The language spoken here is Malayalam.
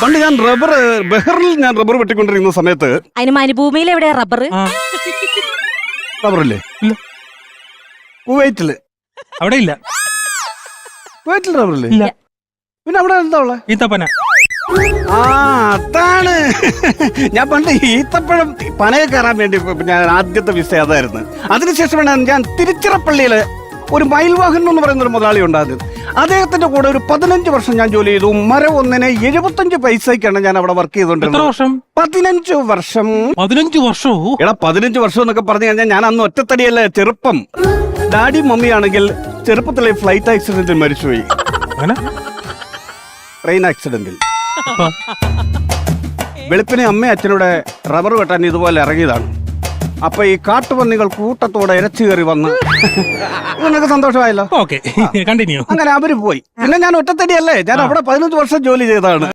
പണ്ട് ഞാൻ ബഹറിൽ ഞാൻ റബ്ബർ വെട്ടിക്കൊണ്ടിരിക്കുന്ന സമയത്ത് അതിന് മരുഭൂമിയിൽ എവിടെയാ റബ്ബർ? റബ്ബറില്ലേ? കുവൈറ്റില്. അവിടെ ഇല്ല. കുവൈറ്റിൽ റബ്ബറില്ലേ? ഇല്ല. പിന്നെ അവിടെ എന്താ ഉള്ളത്? ഈത്തപ്പന. ആ, അതാണ്. ഞാൻ പണ്ട് ഈത്തപ്പഴം പനയെ കയറാൻ വേണ്ടി ഞാൻ ആദ്യത്തെ വിസ അതായിരുന്നു. അതിനുശേഷമാണ് ഞാൻ തിരുച്ചിറപ്പള്ളിയില് ഒരു മയിൽവാഹൻ എന്ന് പറയുന്ന ഒരു മുതലാളി ഉണ്ടായിരുന്നു. അദ്ദേഹത്തിന്റെ കൂടെ ഒരു 15 വർഷം ഞാൻ ജോലി ചെയ്തു. മരം ഒന്നിന് 75 പൈസക്കാണ് ഞാൻ അവിടെ വർക്ക് ചെയ്തോണ്ടിരുന്നത്. 15 വർഷം. 15 വർഷമോ? എടാ 15 വർഷം എന്നൊക്കെ പറഞ്ഞു കഴിഞ്ഞാൽ ഞാൻ അന്ന് ഒറ്റത്തടിയല്ലേ, ചെറുപ്പം. ഡാഡി മമ്മി ആണെങ്കിൽ ചെറുപ്പത്തിലെ ഫ്ലൈറ്റ് ആക്സിഡന്റിൽ മരിച്ചുപോയി. ട്രെയിൻ ആക്സിഡന്റിൽ. വെളുപ്പിനെ അമ്മയും അച്ഛനൂടെ റബ്ബർ വെട്ടാൻ ഇതുപോലെ ഇറങ്ങിയതാണ്. അപ്പൊ ഈ കാട്ടുപന്നികൾ കൂട്ടത്തോടെ ഇരച്ചു കയറി വന്ന് നിങ്ങൾക്ക് സന്തോഷമായല്ലോ. കണ്ടിന്യൂ. അങ്ങനെ അവര് പോയി. പിന്നെ ഞാൻ ഒറ്റത്തടിയല്ലേ, ഞാൻ അവിടെ 15 വർഷം ജോലി ചെയ്തതാണ്.